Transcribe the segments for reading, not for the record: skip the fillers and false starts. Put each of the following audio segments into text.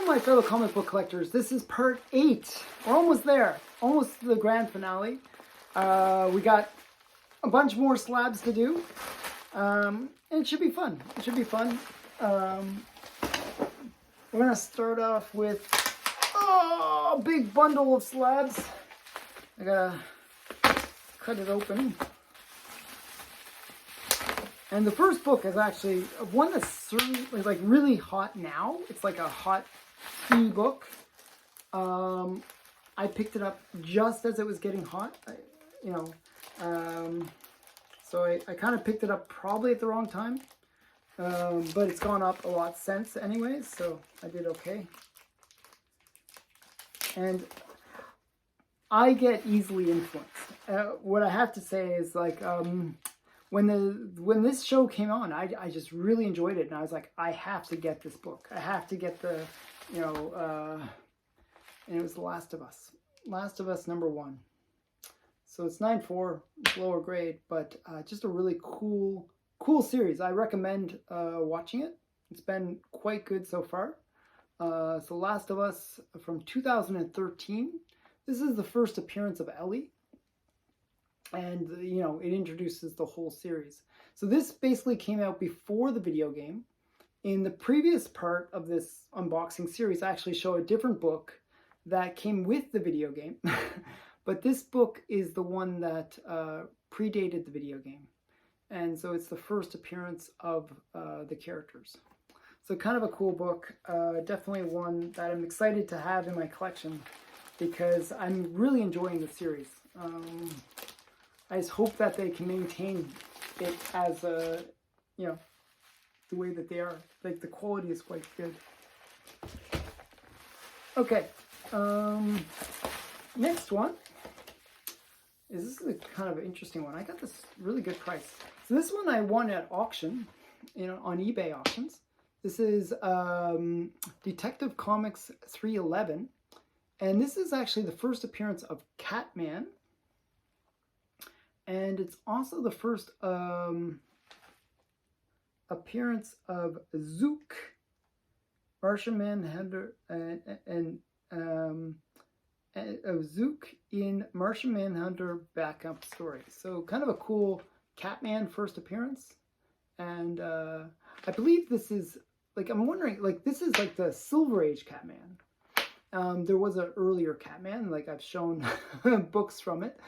Hello, my fellow comic book collectors. This is part 8. We're almost there. Almost to the grand finale. We got a bunch more slabs to do. And it should be fun. It should be fun. We're going to start off with a big bundle of slabs. I got to cut it open. And the first book is actually one that's is like really hot now. It's like a hot tea book. I picked it up just as it was getting hot, so I kind of picked it up probably at the wrong time, but it's gone up a lot since anyways, so I did okay. And I get easily influenced. What I have to say is like, when this show came on, I just really enjoyed it, and I was like, I have to get this book. I have to get the, and it was The Last of Us. Last of Us #1. So it's 9.4, it's lower grade, but just a really cool series. I recommend watching it. It's been quite good so far. So Last of Us from 2013. This is the first appearance of Ellie. And, it introduces the whole series. So this basically came out before the video game. In the previous part of this unboxing series, I actually show a different book that came with the video game. But this book is the one that predated the video game. And so it's the first appearance of the characters. So kind of a cool book. Definitely one that I'm excited to have in my collection because I'm really enjoying the series. I just hope that they can maintain it as the way that they are. Like the quality is quite good. Okay, next one is this is a kind of interesting one. I got this really good price. So this one I won at auction, on eBay auctions. This is Detective Comics 311, and this is actually the first appearance of Catman. And it's also the first appearance of Zook, Martian Manhunter, and Zook in Martian Manhunter backup story. So kind of a cool Catman first appearance. And I believe this is, I'm wondering, this is like the Silver Age Catman. There was an earlier Catman, I've shown books from it.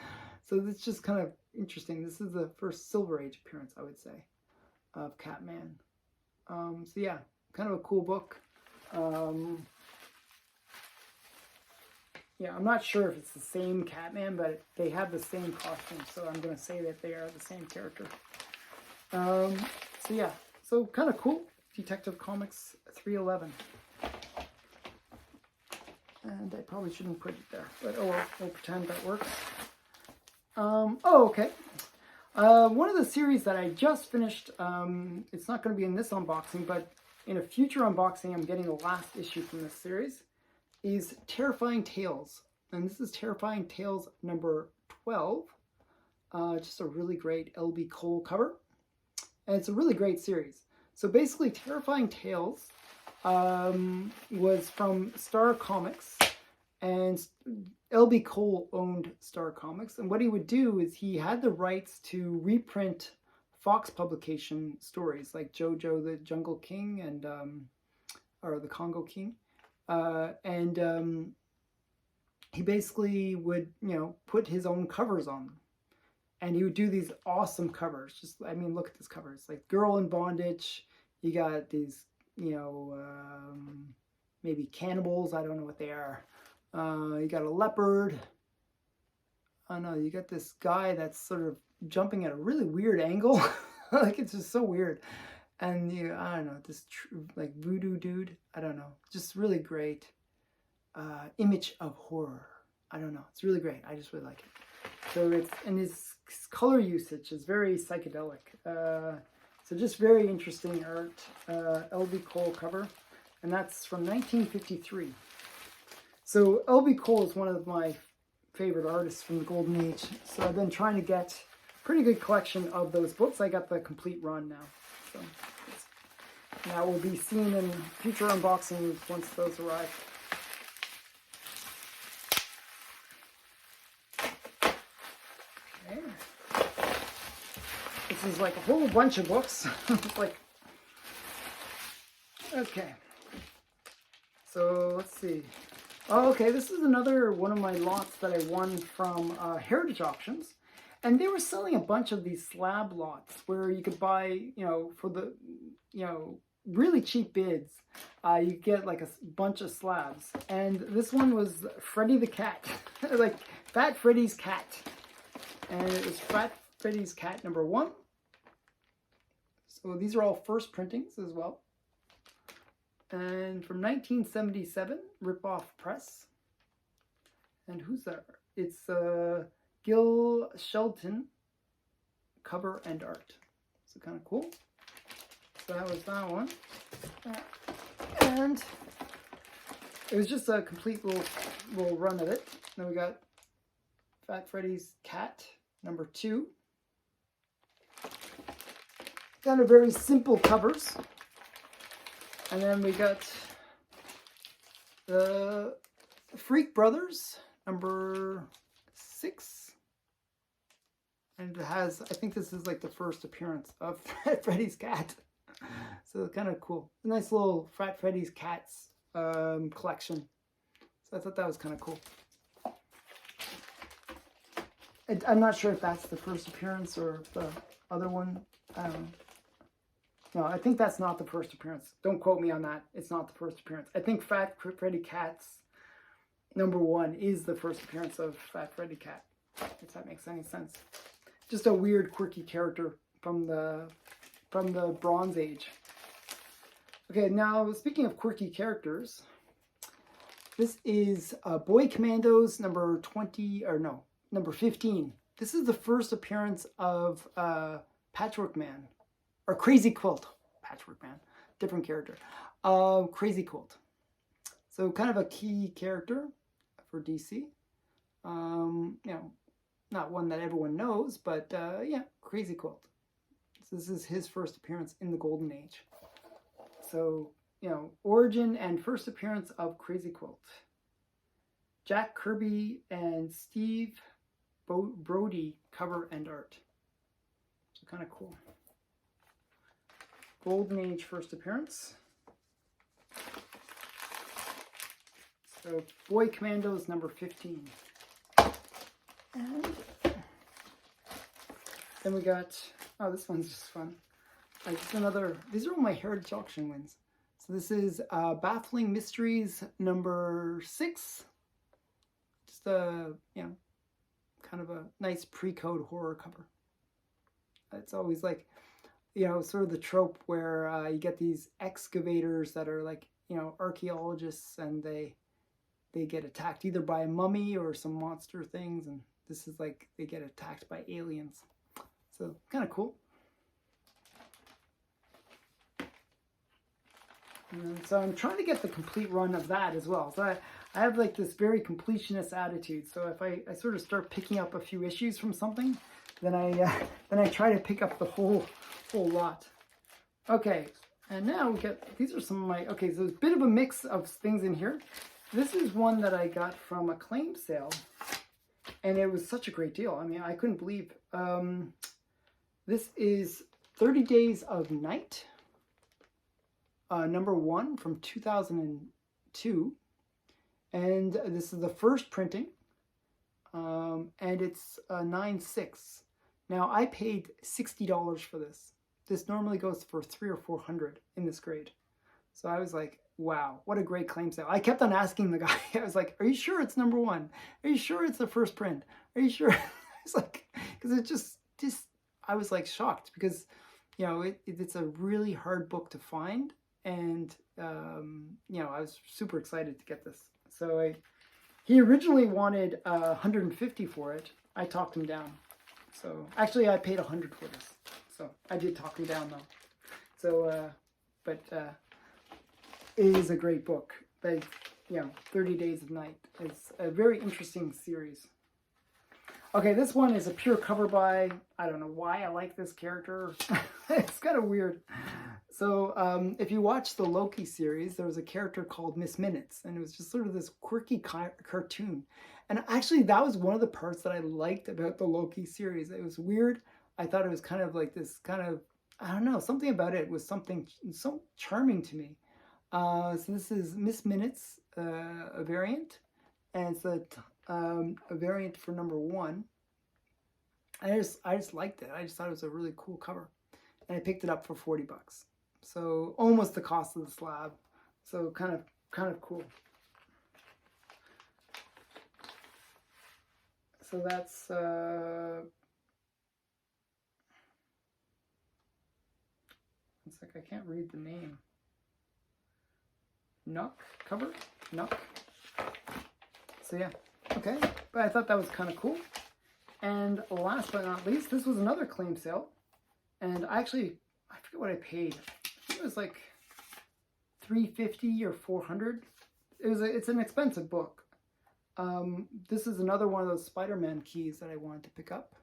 So it's just kind of interesting. This is the first Silver Age appearance, I would say, of Catman. So yeah, kind of a cool book. Yeah, I'm not sure if it's the same Catman, but they have the same costume, so I'm going to say that they are the same character. So yeah, so kind of cool. Detective Comics 311. And I probably shouldn't put it there, but oh well, we'll pretend that works. Okay. One of the series that I just finished, it's not going to be in this unboxing, but in a future unboxing, I'm getting the last issue from this series, is Terrifying Tales. And this is Terrifying Tales number 12. Just a really great LB Cole cover. And it's a really great series. So basically, Terrifying Tales was from Star Comics, and LB Cole owned Star Comics, and what he would do is he had the rights to reprint Fox publication stories like JoJo the Jungle King and or the Congo King, and he basically would put his own covers on them, and he would do these awesome covers. Just look at this cover. It's like Girl in Bondage. You got these maybe cannibals. I don't know what they are. You got a leopard. Oh no, you got this guy that's sort of jumping at a really weird angle. It's just so weird. And I don't know, this voodoo dude. I don't know. Just really great image of horror. I don't know. It's really great. I just really like it. So his color usage is very psychedelic. So just very interesting art. LB Cole cover. And that's from 1953. So LB Cole is one of my favorite artists from the Golden Age. So I've been trying to get a pretty good collection of those books. I got the complete run now. So And that will be seen in future unboxings once those arrive. Okay. This is like a whole bunch of books. It's like, okay. So let's see. Oh, okay, this is another one of my lots that I won from Heritage Auctions. And they were selling a bunch of these slab lots where you could buy, you know, for the, you know, really cheap bids. You get like a bunch of slabs. And this one was Freddy the Cat. Like Fat Freddy's Cat. And it was Fat Freddy's Cat #1. So these are all first printings as well. And from 1977, Ripoff Press. And who's that? It's Gil Shelton, cover and art. So kind of cool. So that was that one. And it was just a complete little run of it. Then we got Fat Freddy's Cat #2. Kind of very simple covers. And then we got the Freak Brothers #6. And it has, I think this is like the first appearance of Freddy's Cat. So kind of cool. A nice little Fat Freddy's Cats collection. So I thought that was kind of cool. I'm not sure if that's the first appearance or the other one. I don't know. No, I think that's not the first appearance. Don't quote me on that. It's not the first appearance. I think Fat Freddy Cat's #1 is the first appearance of Fat Freddy Cat, if that makes any sense. Just a weird, quirky character from the Bronze Age. Okay, now speaking of quirky characters, this is Boy Commandos #15. This is the first appearance of Patchwork Man. Or Crazy Quilt. Patchwork Man. Different character. Crazy Quilt. So kind of a key character for DC. You know, not one that everyone knows, but yeah, Crazy Quilt. So this is his first appearance in the Golden Age. So, you know, origin and first appearance of Crazy Quilt. Jack Kirby and Steve Brody cover and art. So kind of cool. Golden Age first appearance. So Boy Commandos #15. And then we got, oh, this one's just fun. Just another, these are all my Heritage Auction wins. So this is Baffling Mysteries #6. Just a, you know, kind of a nice pre-code horror cover. It's always like, you know, sort of the trope where you get these excavators that are like, you know, archaeologists, and they get attacked either by a mummy or some monster things, and this is like they get attacked by aliens. So kind of cool. And so I'm trying to get the complete run of that as well. So I have like this very completionist attitude. So if I sort of start picking up a few issues from something, then I try to pick up the whole lot. Okay, and now we get, these are some of my, okay, so there's a bit of a mix of things in here. This is one that I got from a claim sale, and it was such a great deal. I mean, I couldn't believe. This is 30 Days of Night, #1 from 2002, and this is the first printing, and it's 9.6. Now, I paid $60 for this. This normally goes for $300 or $400 in this grade. So I was like, wow, what a great claim sale. I kept on asking the guy, I was like, are you sure it's #1? Are you sure it's the first print? Are you sure? It's like, because it just, I was like shocked because, you know, it's a really hard book to find. And, you know, I was super excited to get this. So he originally wanted $150 for it. I talked him down. So actually I paid $100 for this. So I did talk him down though. So, but it is a great book. But, you know, 30 Days of Night. It's a very interesting series. Okay, this one is a pure cover buy. I don't know why I like this character. It's kind of weird. So if you watch the Loki series, there was a character called Miss Minutes, and it was just sort of this quirky cartoon. And actually, that was one of the parts that I liked about the Loki series. It was weird. I thought it was kind of like this kind of, I don't know, something about it was something so charming to me. So this is Miss Minutes, a variant, and it's a variant for number 1. I just liked it. I just thought it was a really cool cover, and I picked it up for $40. So almost the cost of the slab. So kind of cool. So that's it's like I can't read the name. Nuck cover? Nuck. So yeah, okay. But I thought that was kind of cool. And last but not least, this was another claim sale. And I forget what I paid. I think it was like $350 or $400. It's an expensive book. This is another one of those Spider-Man keys that I wanted to pick up.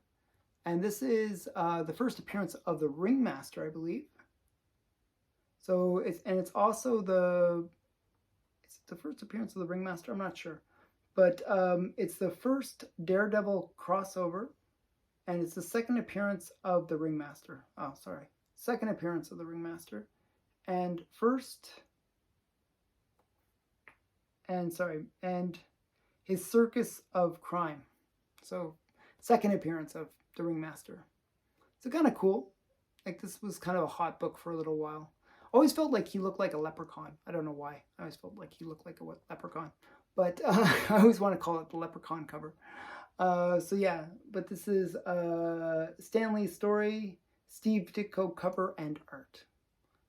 And this is the first appearance of the Ringmaster, I believe. So it's also the first appearance of the Ringmaster, I'm not sure. But it's the first Daredevil crossover, and it's the second appearance of the Ringmaster. Oh, sorry. Second appearance of the Ringmaster. And his Circus of Crime. So, second appearance of the Ringmaster. So kind of cool. Like, this was kind of a hot book for a little while. Always felt like he looked like a leprechaun. I don't know why. I always felt like he looked like a leprechaun. But I always want to call it the leprechaun cover. So yeah, but this is Stan Lee's story, Steve Ditko cover and art.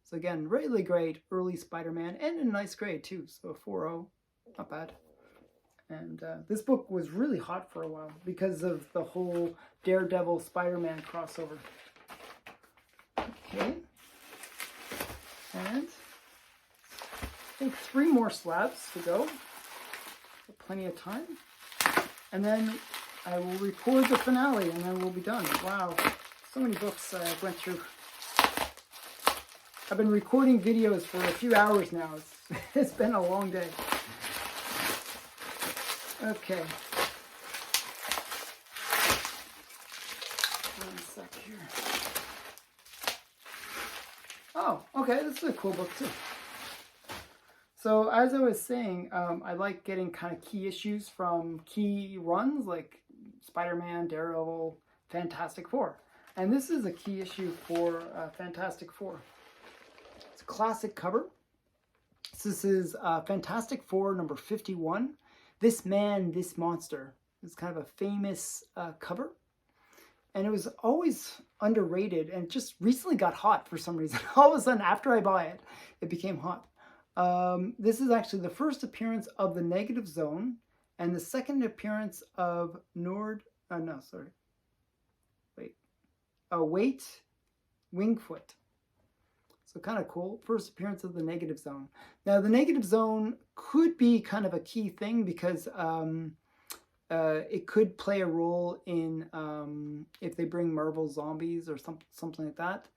So again, really great early Spider-Man, and a nice grade too. So a 4.0, not bad. And this book was really hot for a while because of the whole Daredevil Spider-Man crossover. Okay. And I think 3 more slabs to go. Plenty of time. And then I will record the finale and then we'll be done. Wow. So many books I went through. I've been recording videos for a few hours now. It's been a long day. Okay. One sec here. Oh, okay. This is a cool book too. So as I was saying, I like getting kind of key issues from key runs like Spider-Man, Daredevil, Fantastic Four. And this is a key issue for Fantastic Four. It's a classic cover. So this is Fantastic Four number 51. This Man, This Monster. It's kind of a famous cover. And it was always underrated and just recently got hot for some reason. All of a sudden, after I buy it, it became hot. This is actually the first appearance of the Negative Zone and the second appearance of Wait, Wingfoot. So kind of cool. First appearance of the Negative Zone. Now the Negative Zone could be kind of a key thing because it could play a role in if they bring Marvel Zombies or something like that.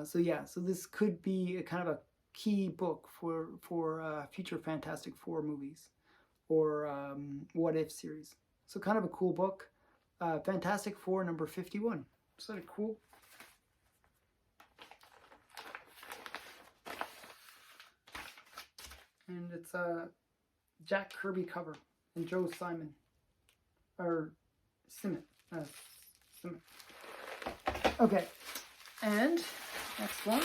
So yeah, so this could be a kind of a key book for future Fantastic Four movies or What If series. So kind of a cool book. Fantastic Four number 51. Sort of cool. And it's a Jack Kirby cover and Joe Simon. Or Simon. Simon. Okay. And next one.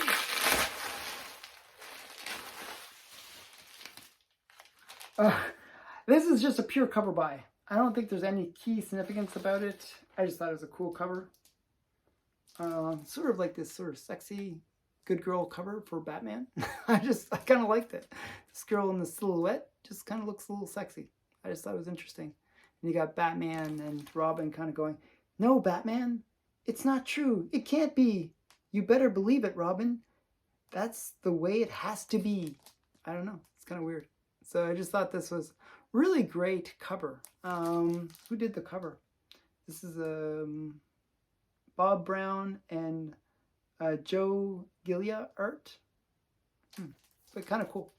This is just a pure cover buy. I don't think there's any key significance about it. I just thought it was a cool cover. Sort of like this sort of sexy good girl cover for Batman. I kind of liked it. This girl in the silhouette just kind of looks a little sexy. I just thought it was interesting. And you got Batman and Robin kind of going, "No, Batman, it's not true. It can't be. You better believe it, Robin. That's the way it has to be." I don't know. It's kind of weird. So I just thought this was really great cover. Who did the cover? This is Bob Brown and Joe Gilia art. But kind of cool.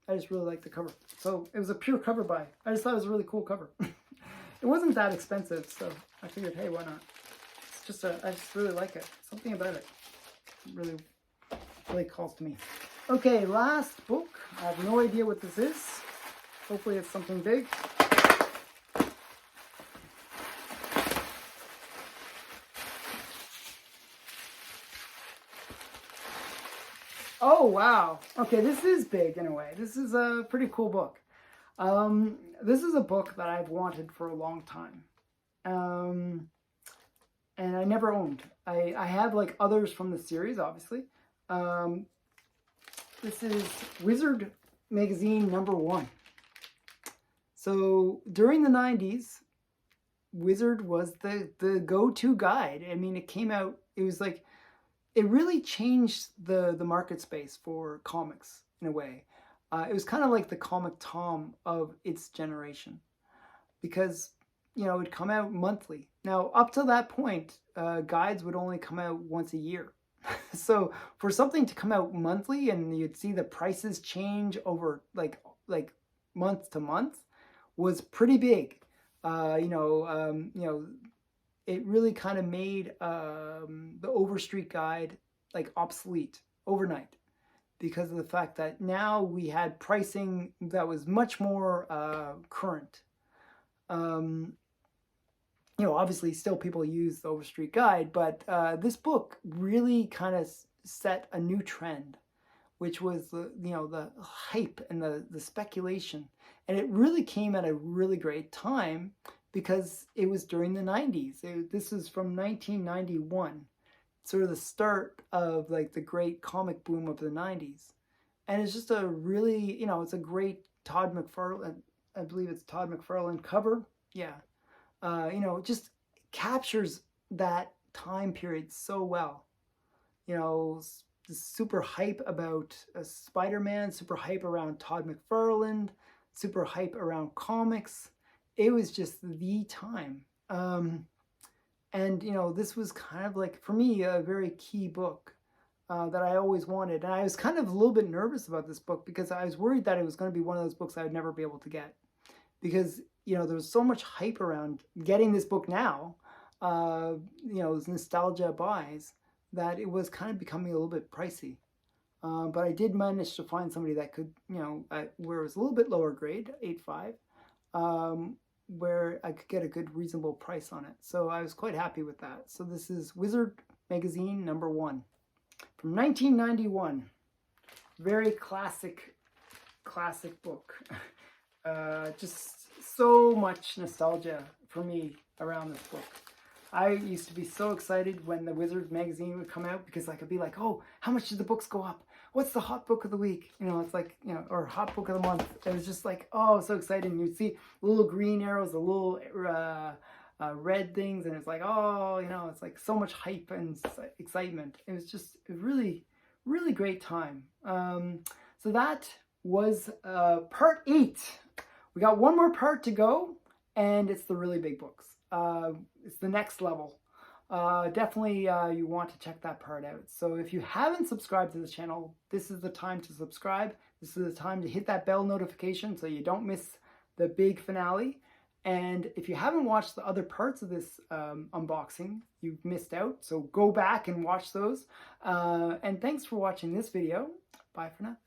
I just really like the cover. So it was a pure cover buy. I just thought it was a really cool cover. It wasn't that expensive, so I figured, hey, why not? It's just I just really like it. Something about it really, really calls to me. Okay, last book. I have no idea what this is. Hopefully it's something big. Oh, wow. Okay, this is big in a way. This is a pretty cool book. This is a book that I've wanted for a long time. And I never owned. I have like others from the series, obviously. This is Wizard magazine #1. So during the 90s, Wizard was the go-to guide. I mean, it came out, it was like, it really changed the market space for comics in a way. It was kind of like the Comic Tom of its generation, because, you know, it'd come out monthly. Now, up to that point, guides would only come out once a year. So for something to come out monthly and you'd see the prices change over like month to month was pretty big. It really kind of made the Overstreet guide like obsolete overnight, because of the fact that now we had pricing that was much more current. Obviously still people use the Overstreet guide, but this book really kind of set a new trend, which was the hype and the speculation. And it really came at a really great time, because it was during the 90s. This is from 1991, sort of the start of like the great comic boom of the 90s. And it's just a really, it's a great Todd McFarlane, I believe it's Todd McFarlane cover. Yeah. It just captures that time period so well. Super hype about Spider-Man, super hype around Todd McFarlane, super hype around comics. It was just the time. This was kind of like, for me, a very key book that I always wanted. And I was kind of a little bit nervous about this book, because I was worried that it was going to be one of those books I would never be able to get. Because, there was so much hype around getting this book now, those nostalgia buys, that it was kind of becoming a little bit pricey. But I did manage to find somebody that could, where it was a little bit lower grade, 8.5, where I could get a good reasonable price on it. So I was quite happy with that. So this is Wizard magazine #1 from 1991. Very classic book. Just so much nostalgia for me around this book. I used to be so excited when the Wizard magazine would come out, because I could be like, oh, how much did the books go up? What's the hot book of the week? It's like, or hot book of the month. It was just like, oh, so exciting. You'd see little green arrows, the little red things, and it's like, oh, it's like so much hype and excitement. It was just a really, really great time. So that was part 8. We got one more part to go, and it's the really big books. It's the next level. Definitely you want to check that part out. So if you haven't subscribed to this channel, this is the time to subscribe. This is the time to hit that bell notification so you don't miss the big finale. And if you haven't watched the other parts of this unboxing, you've missed out. So go back and watch those. And thanks for watching this video. Bye for now.